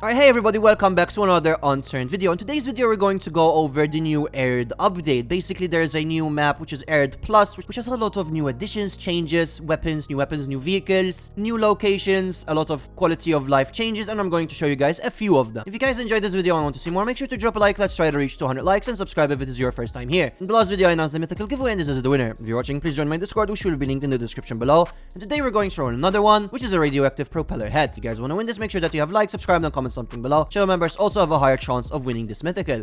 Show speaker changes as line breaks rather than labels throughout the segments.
Alright, hey everybody, welcome back to another Unturned video. In today's video, we're going to go over the new Arid update. Basically, there's a new map, which is Arid Plus, which has a lot of new additions, changes, weapons, new vehicles, new locations, a lot of quality of life changes, and I'm going to show you guys a few of them. If you guys enjoyed this video and want to see more, make sure to drop a like. Let's try to reach 200 likes, and subscribe if it is your first time here. In the last video, I announced the mythical giveaway, and this is the winner. If you're watching, please join my Discord, which will be linked in the description below. And today, we're going to roll another one, which is a radioactive propeller head. If you guys want to win this, make sure that you have liked, subscribe, and comment something below. Channel members also have a higher chance of winning this mythical.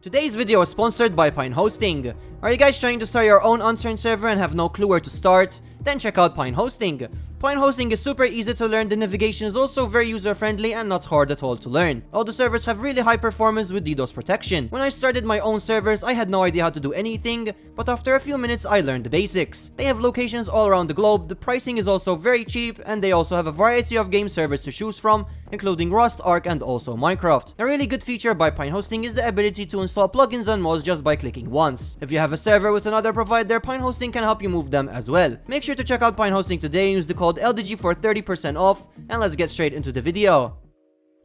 Today's video is sponsored by Pine Hosting. Are you guys trying to start your own Unturned server and have no clue where to start? Then check out Pine Hosting. Pine Hosting is super easy to learn, the navigation is also very user-friendly and not hard at all to learn. All the servers have really high performance with DDoS protection. When I started my own servers, I had no idea how to do anything, but after a few minutes I learned the basics. They have locations all around the globe, the pricing is also very cheap, and they also have a variety of game servers to choose from, including Rust, Ark, and also Minecraft. A really good feature by Pine Hosting is the ability to install plugins and mods just by clicking once. If you have a server with another provider, Pine Hosting can help you move them as well. Make sure to check out Pine Hosting today and use the code LDG for 30% off, and let's get straight into the video.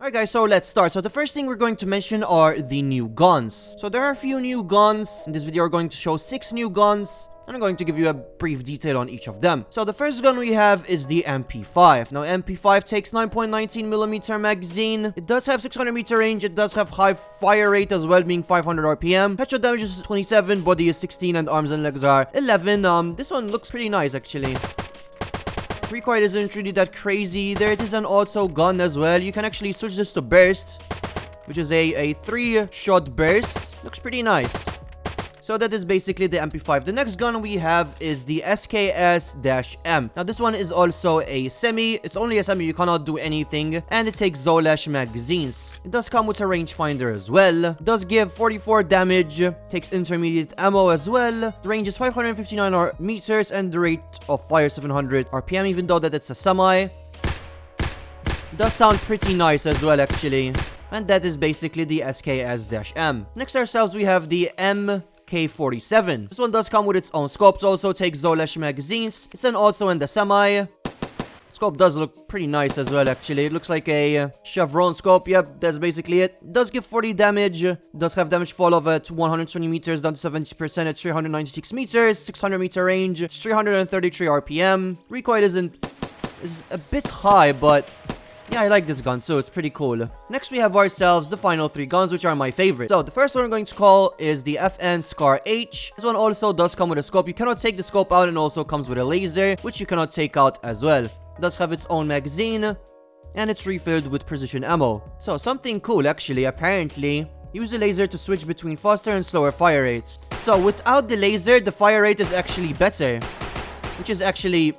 Alright guys, so let's start. So the first thing we're going to mention are the new guns. So there are a few new guns. In this video we're going to show 6 new guns, and I'm going to give you a brief detail on each of them. So the first gun we have is the MP5. Now MP5 takes 9.19mm magazine. It does have 600-meter range. It does have high fire rate as well, being 500 RPM. Headshot damage is 27, body is 16, and arms and legs are 11. This one looks pretty nice actually. Recoil isn't really that crazy. There it is, an auto gun as well. You can actually switch this to burst, which is a 3-shot burst. Looks pretty nice. So that is basically the MP5. The next gun we have is the SKS-M. Now this one is also a semi. It's only a semi, you cannot do anything. And it takes Zolash magazines. It does come with a rangefinder as well. It does give 44 damage. Takes intermediate ammo as well. The range is 559 meters and the rate of fire 700 RPM, even though that it's a semi. It does sound pretty nice as well actually. And that is basically the SKS-M. Next ourselves we have the K47. This one does come with its own scopes, also takes Zolash magazines. It's an auto and a semi. Scope does look pretty nice as well actually. It looks like a chevron scope. Yep, that's basically it. It does give 40 damage. It does have damage fall of 120 meters down to 70% at 396 meters. 600 meter range. It's 333 RPM. Recoil is a bit high, but yeah, I like this gun too, it's pretty cool. Next we have ourselves the final 3 guns, which are my favorite. So the first one we're going to call is the FN Scar H. This one also does come with a scope. You cannot take the scope out, and also comes with a laser, which you cannot take out as well. It does have its own magazine, and it's refilled with precision ammo. So something cool actually, apparently, use the laser to switch between faster and slower fire rates. So without the laser, the fire rate is actually better, which is actually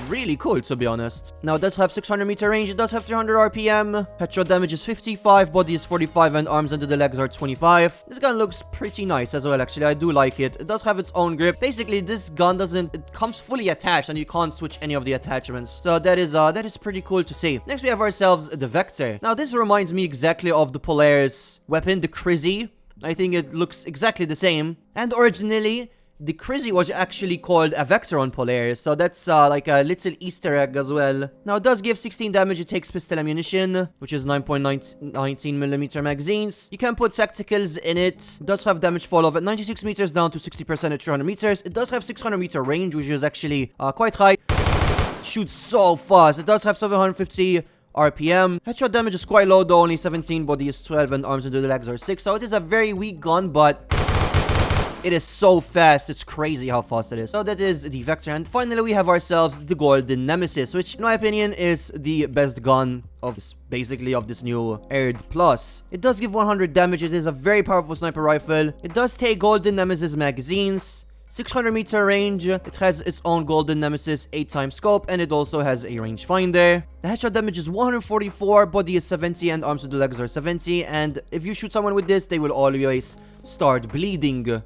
really cool to be honest. Now it does have 600 meter range, it does have 300 RPM, headshot damage is 55, body is 45, and arms under the legs are 25. This gun looks pretty nice as well actually, I do like it. It does have its own grip. Basically this gun it comes fully attached and you can't switch any of the attachments. So that is pretty cool to see. Next we have ourselves the Vector. Now this reminds me exactly of the Polaris weapon, the Crizzy. I think it looks exactly the same. And originally the Crizzy was actually called a Vector on Polaris, so that's like a little Easter egg as well. Now it does give 16 damage, it takes pistol ammunition, which is 9.19mm magazines. You can put tacticals in it. It does have damage fall of at 96 meters down to 60% at 300 meters. It does have 600 meter range, which is actually quite high. It shoots so fast. It does have 750 RPM. Headshot damage is quite low though, only 17, body is 12, and arms under the legs are 6. So it is a very weak gun, but it is so fast, it's crazy how fast it is. So that is the Vector. And finally we have ourselves the Golden Nemesis, which in my opinion is the best gun of this new Arid Plus. It does give 100 damage, it is a very powerful sniper rifle. It does take Golden Nemesis magazines, 600 meter range. It has its own Golden Nemesis 8x scope, and it also has a rangefinder. The headshot damage is 144, body is 70, and arms to the legs are 70. And if you shoot someone with this, they will always start bleeding.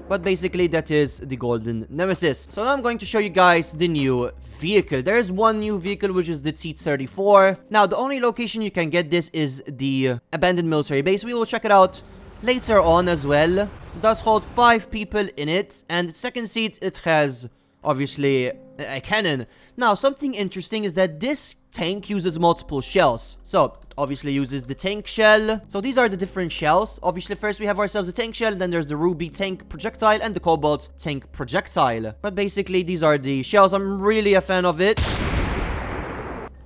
But basically that is the Golden Nemesis. So now I'm going to show you guys the new vehicle. There is one new vehicle, which is the T-34. Now the only location you can get this is the abandoned military base. We will check it out later on as well. It does hold 5 people in it, and the second seat it has obviously a cannon Now, something interesting is that this tank uses multiple shells. So, it obviously uses the tank shell. So, these are the different shells. Obviously, first we have ourselves the tank shell, then there's the ruby tank projectile and the cobalt tank projectile. But basically, these are the shells. I'm really a fan of it,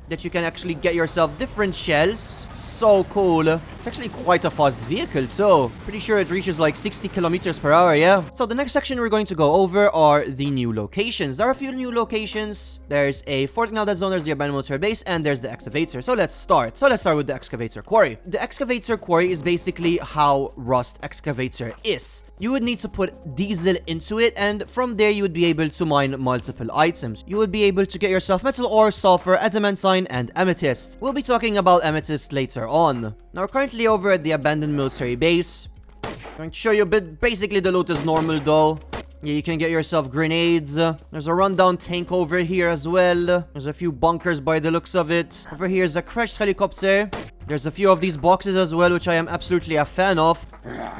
that you can actually get yourself different shells. So cool. It's actually quite a fast vehicle too. Pretty sure it reaches like 60 kilometers per hour, yeah. So the next section we're going to go over are the new locations. There are a few new locations. There's a Fort Canal Dead Zone, there's the abandoned military base, and there's the excavator. So let's start. With the excavator quarry. The excavator quarry is basically how Rust excavator is. You would need to put diesel into it, and from there you would be able to mine multiple items. You would be able to get yourself metal ore, sulfur, adamantine, and amethyst. We'll be talking about amethyst later on. Now we're currently over at the abandoned military base. I'm going to show you a bit. Basically the loot is normal though. Yeah, you can get yourself grenades. There's a rundown tank over here as well. There's a few bunkers by the looks of it. Over here is a crashed helicopter. There's a few of these boxes as well, which I am absolutely a fan of.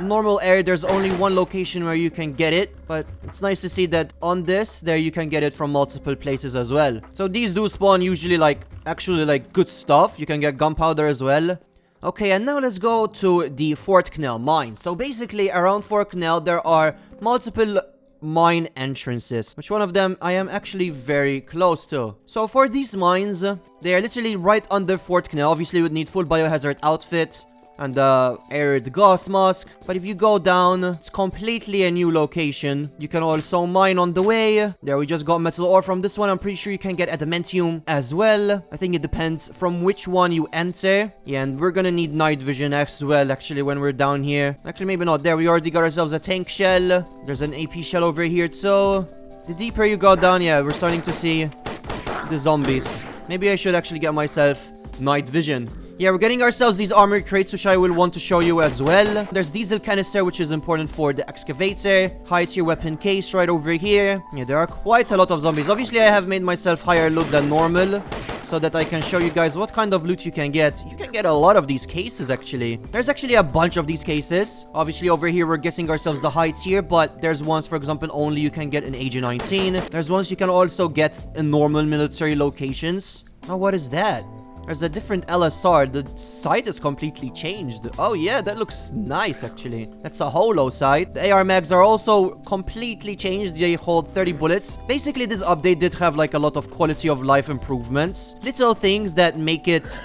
Normal air, there's only one location where you can get it, but it's nice to see that on this, there you can get it from multiple places as well. So these do spawn usually actually good stuff. You can get gunpowder as well. Okay, and now let's go to the Fort Canal mine. So basically, around Fort Canal, there are multiple mine entrances, which one of them I am actually very close to. So for these mines, they are literally right under Fort Canal. Obviously, you would need full biohazard outfit and the arid gas mask. But if you go down, it's completely a new location. You can also mine on the way. There, we just got metal ore from this one. I'm pretty sure you can get adamantium as well. I think it depends from which one you enter. Yeah, and we're gonna need night vision as well, actually, when we're down here. Actually, maybe not. There, we already got ourselves a tank shell. There's an AP shell over here too. The deeper you go down, yeah, we're starting to see the zombies. Maybe I should actually get myself night vision. Yeah, we're getting ourselves these armor crates, which I will want to show you as well. There's diesel canister, which is important for the excavator. High tier weapon case right over here. Yeah, there are quite a lot of zombies. Obviously, I have made myself higher loot than normal, so that I can show you guys what kind of loot you can get. You can get a lot of these cases, actually. There's actually a bunch of these cases. Obviously, over here, we're getting ourselves the high tier, but there's ones, for example, only you can get in AG-19. There's ones you can also get in normal military locations. Oh, what is that? There's a different LSR. The sight is completely changed. Oh yeah, that looks nice actually. That's a holo sight. The AR mags are also completely changed. They hold 30 bullets. Basically, this update did have like a lot of quality of life improvements. Little things that make it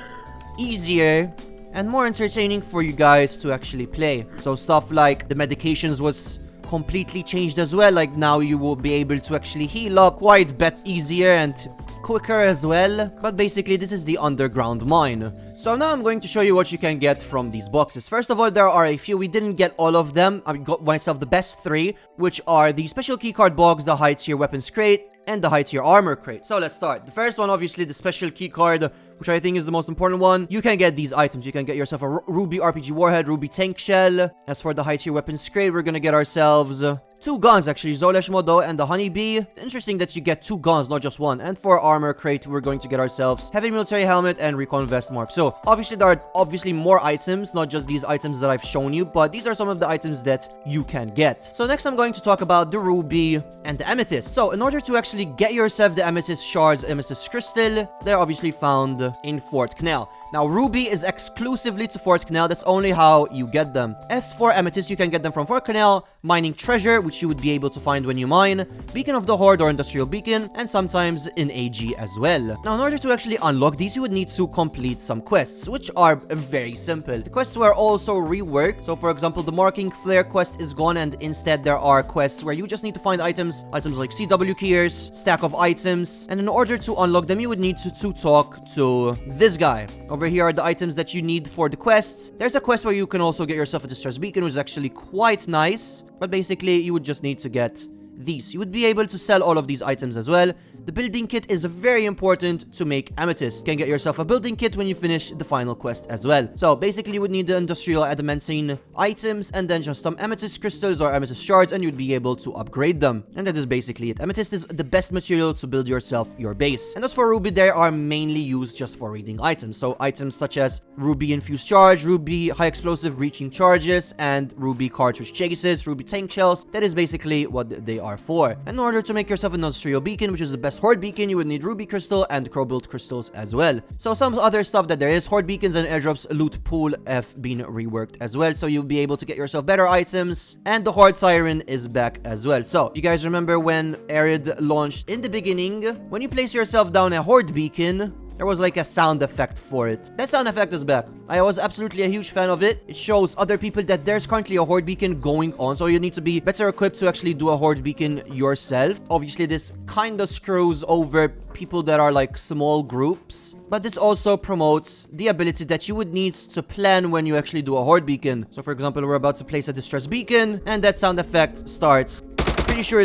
easier and more entertaining for you guys to actually play. So stuff like the medications was completely changed as well. Like now you will be able to actually heal up quite a bit easier and quicker as well. But basically this is the underground mine. So now I'm going to show you what you can get from these boxes. First of all, there are a few. We didn't get all of them. I got myself the best 3, which are the special keycard box, the high tier weapons crate, and the high tier armor crate. So let's start. The first one, obviously the special keycard, which I think is the most important one. You can get these items. You can get yourself a ruby RPG warhead, ruby tank shell. As for the high tier weapons crate, we're gonna get ourselves 2 guns actually, Zolesh Modo and the Honeybee. Interesting that you get 2 guns, not just 1. And for armor crate, we're going to get ourselves heavy military helmet and recon vest mark. So obviously there are more items, not just these items that I've shown you, but these are some of the items that you can get. So next I'm going to talk about the ruby and the amethyst. So in order to actually get yourself the amethyst shards, amethyst crystal, they're obviously found in Fort Canal. Now, ruby is exclusively to Fort Canal. That's only how you get them. As for amethyst, you can get them from Fort Canal, mining treasure, which you would be able to find when you mine, beacon of the horde or industrial beacon, and sometimes in AG as well. Now, in order to actually unlock these, you would need to complete some quests, which are very simple. The quests were also reworked. So, for example, the marking flare quest is gone, and instead there are quests where you just need to find items like CW keys, stack of items, and in order to unlock them, you would need to talk to this guy. Over here are the items that you need for the quests. There's a quest where you can also get yourself a distress beacon, which is actually quite nice. But basically, you would just need to get these. You would be able to sell all of these items as well. The building kit is very important to make amethyst. You can get yourself a building kit when you finish the final quest as well. So basically you would need the industrial adamantine items and then just some amethyst crystals or amethyst shards, and you'd be able to upgrade them. And that is basically it. Amethyst is the best material to build yourself your base. And as for ruby, they are mainly used just for reading items. So items such as ruby infused charge, ruby high explosive reaching charges, and ruby cartridge chases, ruby tank shells. That is basically what they are for. And in order to make yourself an industrial beacon, which is the best quest Horde Beacon, you would need Ruby Crystal and Cobalt Crystals as well. So some other stuff that there is, Horde Beacons and Airdrops loot pool have been reworked as well, so you'll be able to get yourself better items, and the Horde Siren is back as well. So, you guys remember when Arid launched in the beginning, when you place yourself down a Horde Beacon, there was like a sound effect for it. That sound effect is back. I was absolutely a huge fan of it. It shows other people that there's currently a Horde Beacon going on, so you need to be better equipped to actually do a Horde Beacon yourself. Obviously, this kind of screws over people that are like small groups, but this also promotes the ability that you would need to plan when you actually do a Horde Beacon. So for example, we're about to place a Distress Beacon, and that sound effect starts. Pretty sure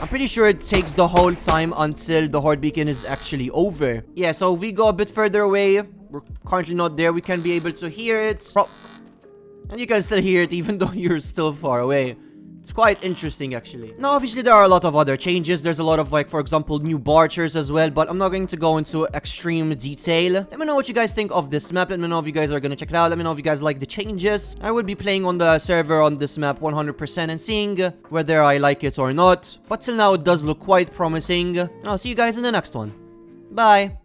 I'm pretty sure it takes the whole time until the Horde Beacon is actually over. Yeah, so we go a bit further away. We're currently not there. We can be able to hear it. And you can still hear it even though you're still far away. It's quite interesting, actually. Now, obviously, there are a lot of other changes. There's a lot of, like, for example, new Barchers as well, but I'm not going to go into extreme detail. Let me know what you guys think of this map. Let me know if you guys are going to check it out. Let me know if you guys like the changes. I will be playing on the server on this map 100% and seeing whether I like it or not. But till now, it does look quite promising. And I'll see you guys in the next one. Bye.